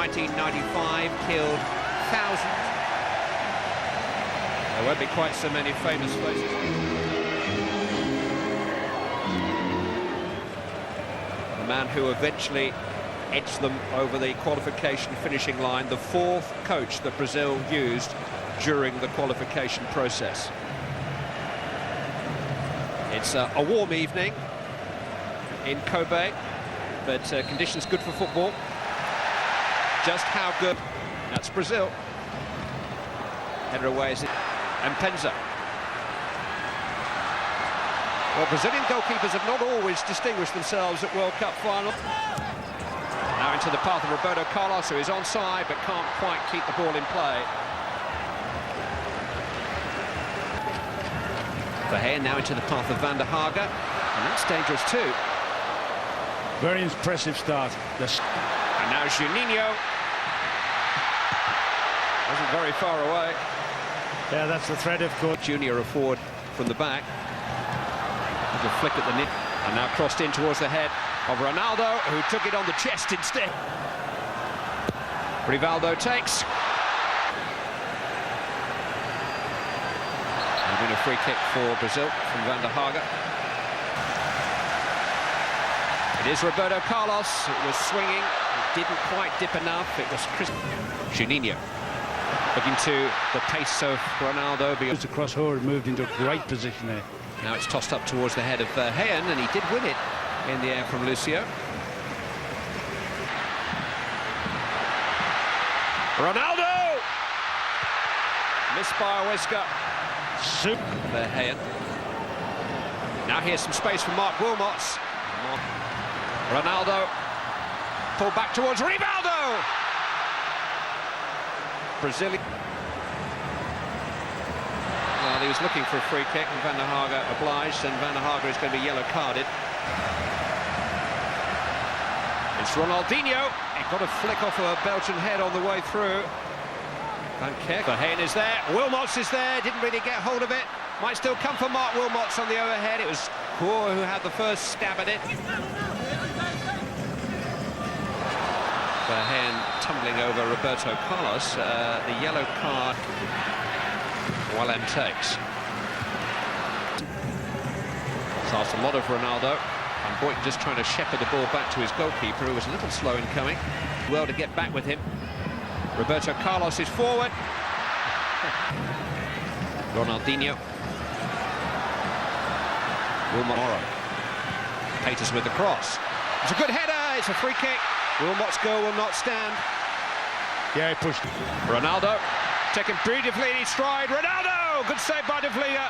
1995 killed thousands. There won't be quite so many famous faces. The man who eventually edged them over the qualification finishing line, the fourth coach that Brazil used during the qualification process. It's a warm evening in Kobe, but conditions good for football. Just how good? That's Brazil. Header away is it? And Penza. Well, Brazilian goalkeepers have not always distinguished themselves at World Cup finals. Now into the path of Roberto Carlos, who is onside but can't quite keep the ball in play. Verheyen now into the path of Van der Haga, and that's dangerous too. Very impressive start. And now Juninho. Wasn't very far away. Yeah, that's the threat, of course. Junior forward from the back. Little flick at the net, and now crossed in towards the head of Ronaldo, who took it on the chest instead. Rivaldo takes. And a free kick for Brazil from Van der Haga. It is Roberto Carlos. It was swinging. It didn't quite dip enough. It was Juninho. Looking to the pace of Ronaldo. Just across her and moved into a great position there. Now it's tossed up towards the head of Verheyen, and he did win it in the air from Lucio. Ronaldo! Missed by Huesca. Verheyen. Now here's some space for Mark Wilmots. Ronaldo. Pulled back towards Rivaldo! Brazilian. Well, he was looking for a free kick, and Van der Haga obliged, and Van der Haga is going to be yellow carded. It's Ronaldinho. He got a flick off a Belgian head on the way through. Don't care. Verheyen is there. Wilmots is there. Didn't really get hold of it. Might still come for Mark Wilmots on the overhead. It was Hoare who had the first stab at it. Verheyen tumbling over Roberto Carlos. The yellow card Wallem takes. It's asked a lot of Ronaldo. And Boyton just trying to shepherd the ball back to his goalkeeper, who was a little slow in coming. Well to get back with him. Roberto Carlos is forward. Ronaldinho. Wilmots. Peters with the cross. It's a good header. It's a free kick. Wilmots' goal will not stand. Yeah, he pushed. Ronaldo taken beautifully in his stride. Ronaldo! Good save by De Vliega.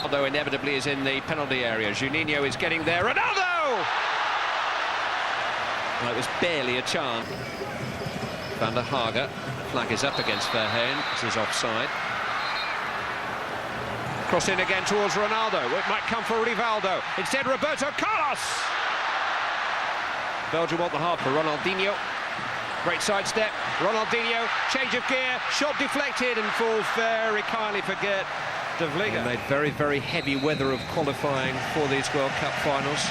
Ronaldo inevitably is in the penalty area. Juninho is getting there. Ronaldo! Well, it was barely a chance. Van der Haga. Flag is up against Verheyen. This is offside. Cross in again towards Ronaldo. It might come for Rivaldo. Instead, Roberto Carlos. Belgium want the half for Ronaldinho. Great sidestep. Ronaldinho, change of gear, shot deflected and falls very kindly for Geert De Vliega. Made very, very heavy weather of qualifying for these World Cup finals.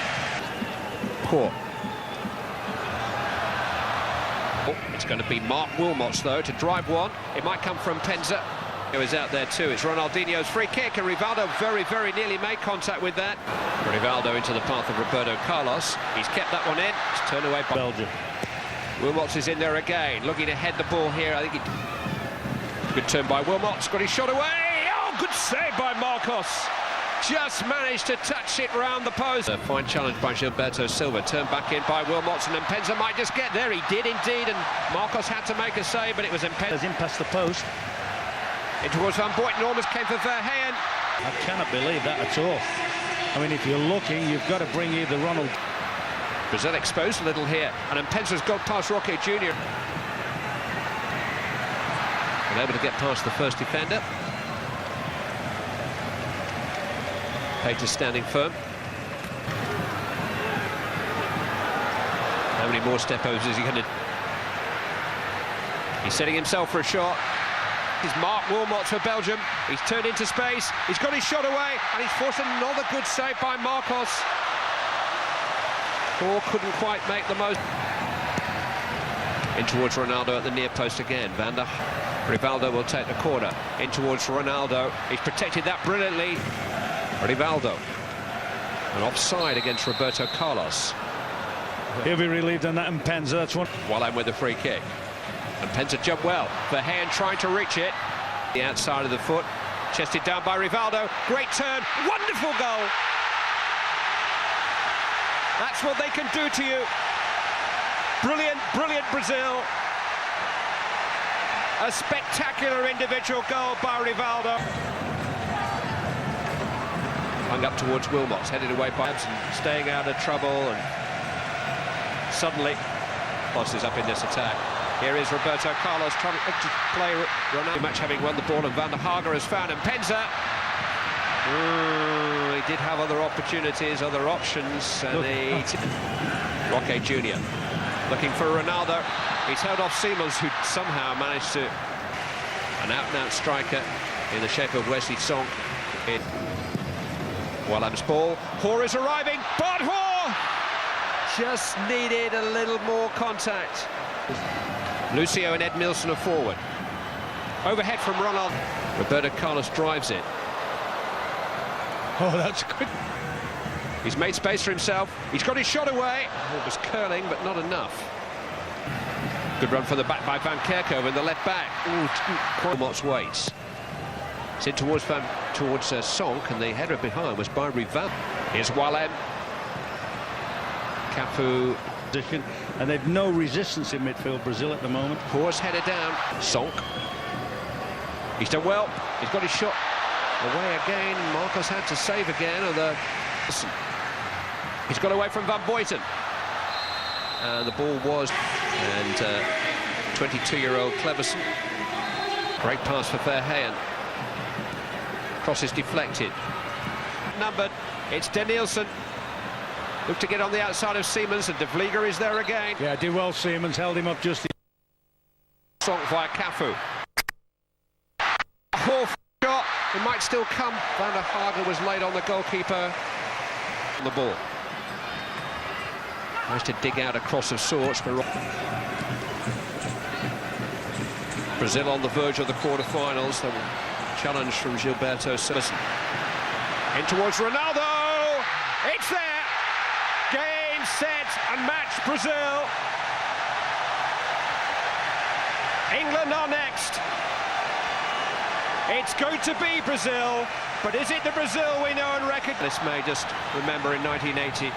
Poor. It's going to be Mark Wilmots, though, to drive one. It might come from Penza, who is out there too. It's Ronaldinho's free kick, and Rivaldo very, very nearly made contact with that. Rivaldo into the path of Roberto Carlos. He's kept that one in. It's turned away by Belgium. Wilmots is in there again, looking to head the ball here. I think good turn by Wilmots. Got his shot away. Oh, good save by Marcos. Just managed to touch it round the post. A fine challenge by Gilberto Silva. Turned back in by Wilmots, and then Penza might just get there. He did indeed, and Marcos had to make a save, but it was Penza. In past the post. In towards Van Boyten, almost came for Verheyen. I cannot believe that at all. I mean, if you're looking, you've got to bring either Ronald. Brazil exposed a little here, and then Penza's got past Roque Jr. And able to get past the first defender. Peters standing firm. How many more step-overs is he going to... He's setting himself for a shot. Here's Mark Wilmots for Belgium. He's turned into space. He's got his shot away, and he's forced another good save by Marcos. Or couldn't quite make the most. In towards Ronaldo at the near post again. Rivaldo will take the corner. In towards Ronaldo. He's protected that brilliantly. Rivaldo. An offside against Roberto Carlos. He'll be relieved on that, and Penza, that's one. Wallen with the free kick. And Penza jumped well. Verheyen trying to reach it. The outside of the foot. Chested down by Rivaldo. Great turn. Wonderful goal. That's what they can do to you. Brilliant, brilliant Brazil. A spectacular individual goal by Rivaldo. Hung up towards Wilmots, headed away by Abson, staying out of trouble, and suddenly Boss is up in this attack. Here is Roberto Carlos trying to play Ronaldo. Much having won the ball, and Van der Hager has found him. Penza. He did have other opportunities, other options, and Roque Jr. looking for Ronaldo. He's held off Siemens, who somehow managed to... An out-and-out striker in the shape of Wesley Song. Wallen's ball. Hoare is arriving. But Hoare just needed a little more contact. Lucio and Ed Milson are forward. Overhead from Ronald. Roberto Carlos drives it. Oh, that's good. He's made space for himself. He's got his shot away. It was curling, but not enough. Good run from the back by Van Kerkhoven, the left back. Wilmots waits. It's in towards Sonk, and the header behind was by Rivaldo. Here's Wallen. Cafu. And they've no resistance in midfield, Brazil, at the moment. Horse headed down. Sonk. He's done well. He's got his shot away again. Marcos had to save again. He's got away from Van Boyten. And the ball was... And 22-year-old Cleverson. Great pass for Verheyen. Cross is deflected. Numbered. It's Danielson. Look to get on the outside of Siemens, and De Vlieger is there again. Yeah, did well. Siemens held him up just... Sonk via Cafu. Oh, shot. It might still come. Van der Hager was laid on the goalkeeper. On the ball. Managed to dig out a cross of sorts for Brazil on the verge of the quarter-finals. The challenge from Gilberto Silva. In towards Ronaldo. It's there. Game, set, and match Brazil. England are next. It's going to be Brazil, but is it the Brazil we know and recognize? This may just remember in 1980.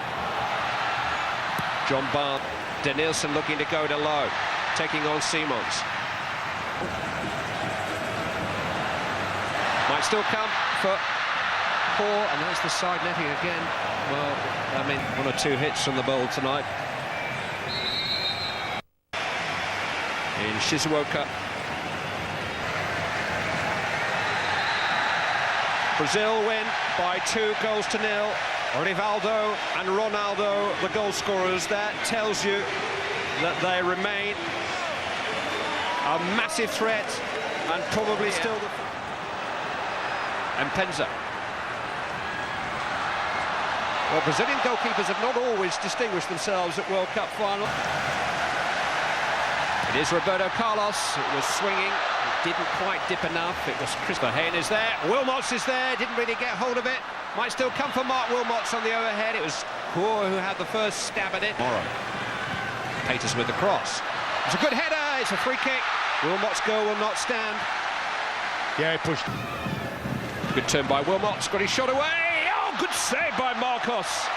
John Barnes, Danielson looking to go to low, taking on Siemens. Might still come for Hoare, and there's the side netting again. Well, I mean, one or two hits from the ball tonight. In Shizuoka. Brazil win by 2-0. Rivaldo and Ronaldo, the goal scorers. That tells you that they remain a massive threat, and probably still the... And Penza. Well, Brazilian goalkeepers have not always distinguished themselves at World Cup final. It is Roberto Carlos. It was swinging. It didn't quite dip enough. It was Chris Verheyen is there. Wilmots is there. Didn't really get hold of it. Might still come for Mark Wilmots on the overhead. It was Hoare who had the first stab at it. Morrow. Peters with the cross. It's a good header. It's a free kick. Wilmots' goal will not stand. Yeah, he pushed. Good turn by Wilmots. Got his shot away. Oh, good save by Marcos.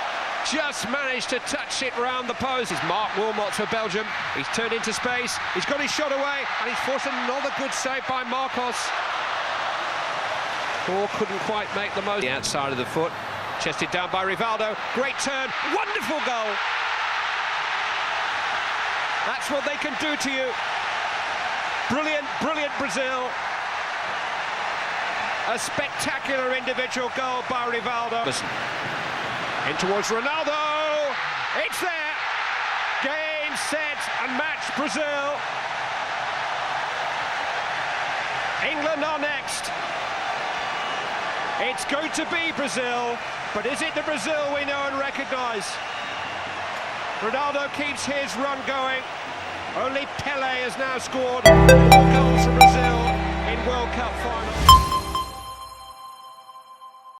Just managed to touch it round the post. It's Mark Wilmots for Belgium. He's turned into space. He's got his shot away, and he's forced another good save by Marcos. Hoare couldn't quite make the most. The outside of the foot. Chested down by Rivaldo. Great turn. Wonderful goal. That's what they can do to you. Brilliant, brilliant Brazil. A spectacular individual goal by Rivaldo. Listen. In towards Ronaldo. It's there. Game, set, and match Brazil. England are next. It's going to be Brazil, but is it the Brazil we know and recognise? Ronaldo keeps his run going. Only Pelé has now scored 4 goals for Brazil in World Cup finals.